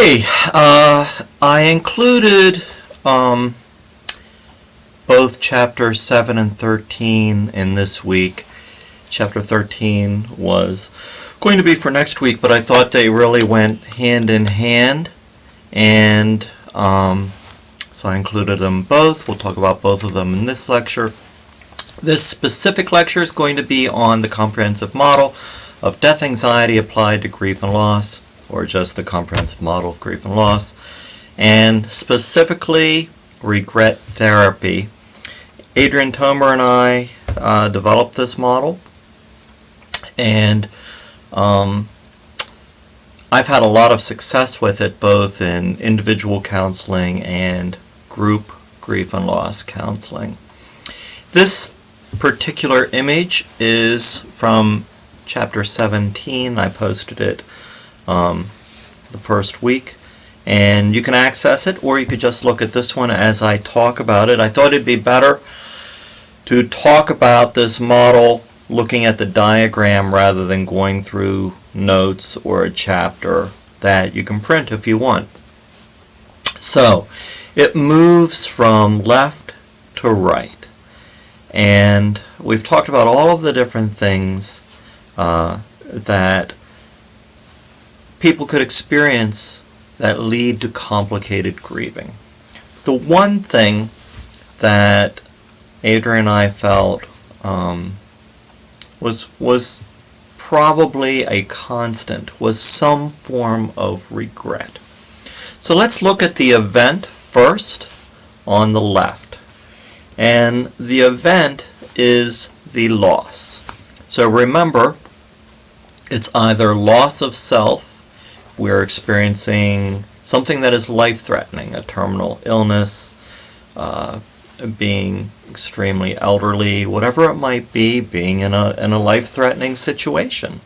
Okay, I included both chapter 7 and 13 in this week. Chapter 13 was going to be for next week, but I thought they really went hand in hand, and so I included them both. We'll talk about both of them in this lecture. This specific lecture is going to be on the comprehensive model of death anxiety applied to grief and loss, or just the comprehensive model of grief and loss, and specifically regret therapy. Adrian Tomer and I developed this model, and I've had a lot of success with it, both in individual counseling and group grief and loss counseling. This particular image is from chapter 17. I posted it the first week, and you can access it, or you could just look at this one as I talk about it. I thought it'd be better to talk about this model looking at the diagram rather than going through notes or a chapter that you can print if you want. So it moves from left to right, and we've talked about all of the different things that people could experience that lead to complicated grieving. The one thing that Adrian and I felt was probably a constant was some form of regret. So let's look at the event first on the left. And the event is the loss. So remember, it's either loss of self, if we're experiencing something that is life-threatening, a terminal illness, being extremely elderly, whatever it might be, being in a life-threatening situation.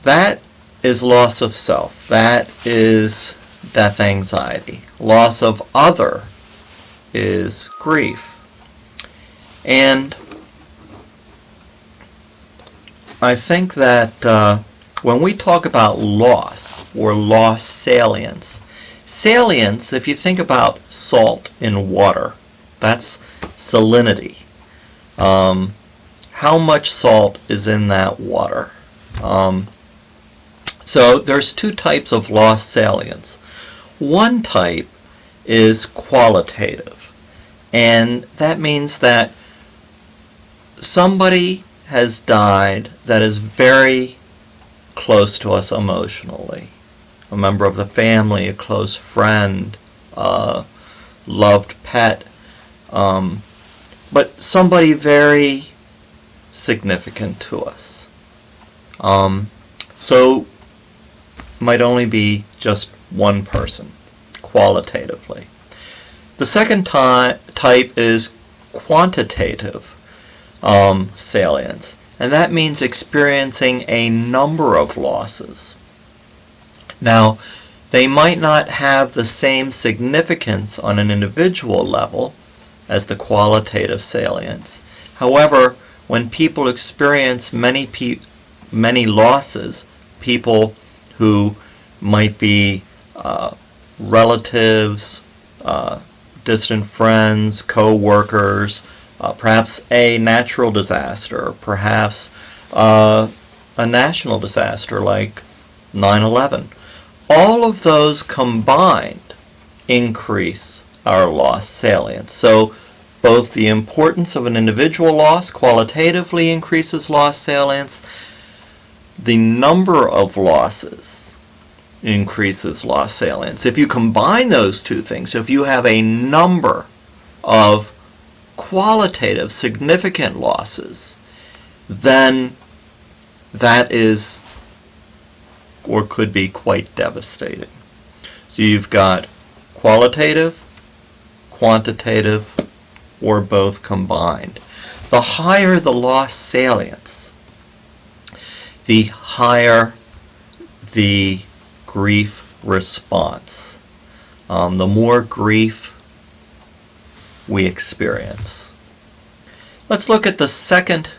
That is loss of self. That is death anxiety. Loss of other is grief. And I think that when we talk about loss or loss salience, if you think about salt in water, that's salinity. How much salt is in that water? So there's two types of loss salience. One type is qualitative, and that means that somebody has died that is very close to us emotionally. A member of the family, a close friend, loved pet, but somebody very significant to us. So might only be just one person, qualitatively. The second type is quantitative salience, and that means experiencing a number of losses. Now, they might not have the same significance on an individual level as the qualitative salience. However, when people experience many losses, people who might be relatives, distant friends, co-workers, perhaps a natural disaster, perhaps a national disaster like 9/11. All of those combined increase our loss salience. So both the importance of an individual loss qualitatively increases loss salience. The number of losses increases loss salience. If you combine those two things, if you have a number of qualitative significant losses, then that is or could be quite devastating. So you've got qualitative, quantitative, or both combined. The higher the loss salience, the higher the grief response, the more grief we experience. Let's look at the second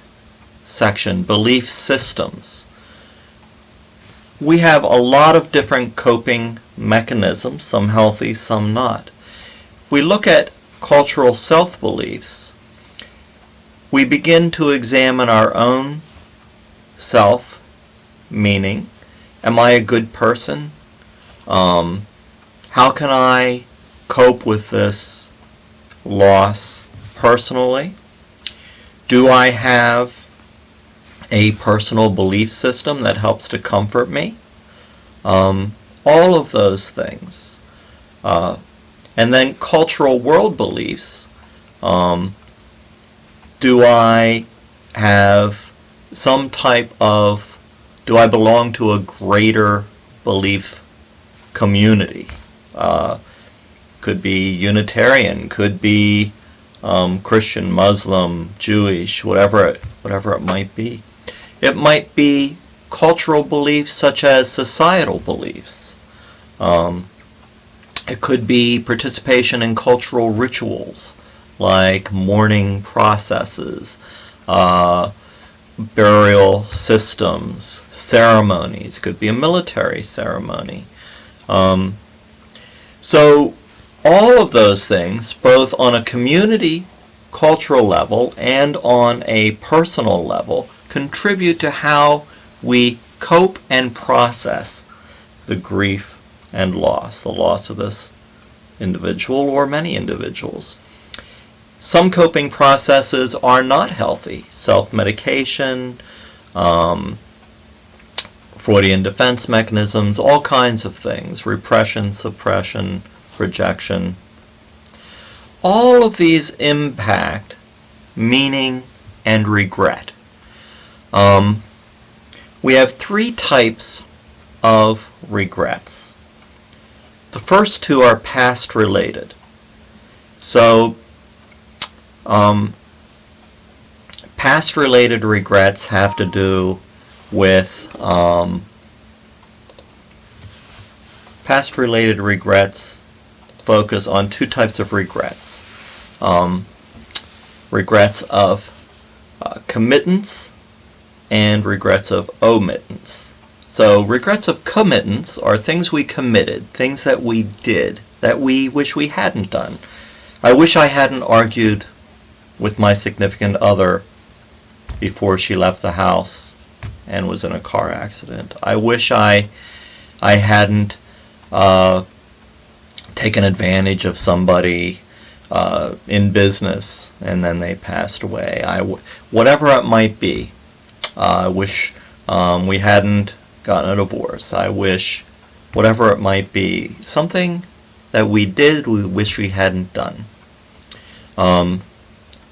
section, belief systems. we have a lot of different coping mechanisms, some healthy, some not. If we look at cultural self-beliefs, we begin to examine our own self, meaning, am I a good person? How can I cope with this loss personally? Do I have a personal belief system that helps to comfort me? All of those things. And then cultural world beliefs. Do I have some type of, do I belong to a greater belief community? Could be Unitarian, could be Christian, Muslim, Jewish, whatever it might be. It might be cultural beliefs such as societal beliefs. It could be participation in cultural rituals like mourning processes, burial systems, ceremonies. It could be a military ceremony. So all of those things, both on a community cultural level and on a personal level, contribute to how we cope and process the grief and loss, the loss of this individual or many individuals. Some coping processes are not healthy. Self-medication, Freudian defense mechanisms, all kinds of things, repression, suppression, projection. All of these impact meaning and regret. We have three types of regrets. The first two are past related. So, past related regrets have to do with past related regrets focus on two types of regrets. Regrets of committance and regrets of omittance. So regrets of committance are things we committed, things that we did, that we wish we hadn't done. I wish I hadn't argued with my significant other before she left the house and was in a car accident. I wish I hadn't taken advantage of somebody in business and then they passed away. Whatever it might be. I wish we hadn't gotten a divorce. I wish, whatever it might be, something that we did we wish we hadn't done.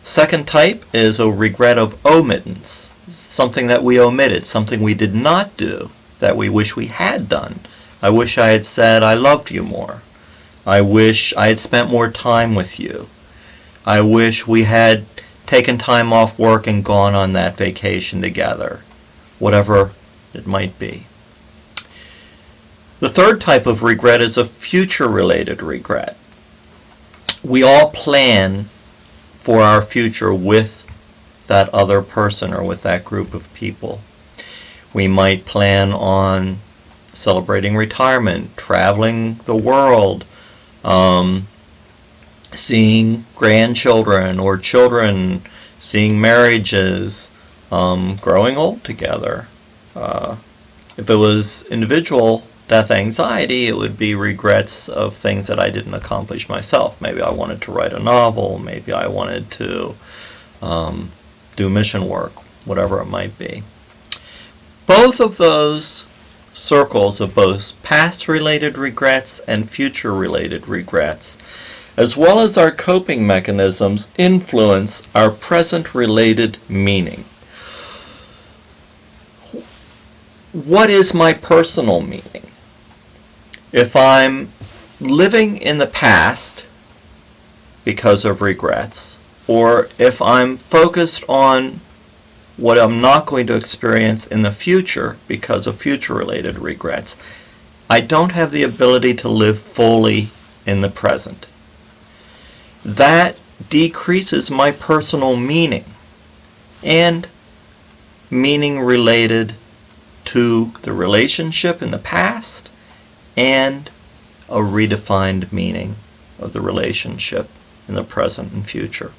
Second type is a regret of omittance, something that we omitted, something we did not do that we wish we had done. I wish I had said I loved you more. I wish I had spent more time with you. I wish we had taken time off work and gone on that vacation together, whatever it might be. The third type of regret is a future-related regret. We all plan for our future with that other person or with that group of people. We might plan on celebrating retirement, traveling the world, seeing grandchildren or children, seeing marriages, growing old together. If it was individual death anxiety, it would be regrets of things that I didn't accomplish myself. Maybe I wanted to write a novel, maybe I wanted to do mission work, whatever it might be. Both of those circles of both past-related regrets and future-related regrets, as well as our coping mechanisms, influence our present-related meaning. What is my personal meaning? If I'm living in the past because of regrets, or if I'm focused on what I'm not going to experience in the future because of future-related regrets, I don't have the ability to live fully in the present. That decreases my personal meaning and meaning related to the relationship in the past and a redefined meaning of the relationship in the present and future.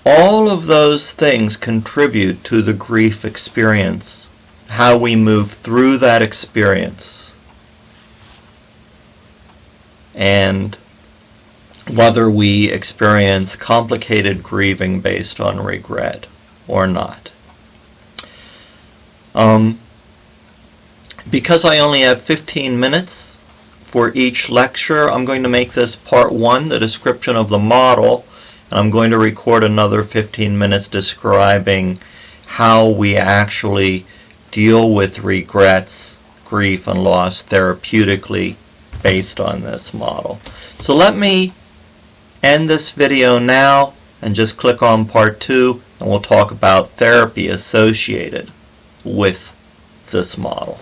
All of those things contribute to the grief experience, how we move through that experience, and whether we experience complicated grieving based on regret or not. Because I only have 15 minutes for each lecture, I'm going to make this part 1, the description of the model, and I'm going to record another 15 minutes describing how we actually deal with regrets, grief, and loss therapeutically based on this model. So let me end this video now and just click on part 2, and we'll talk about therapy associated with this model.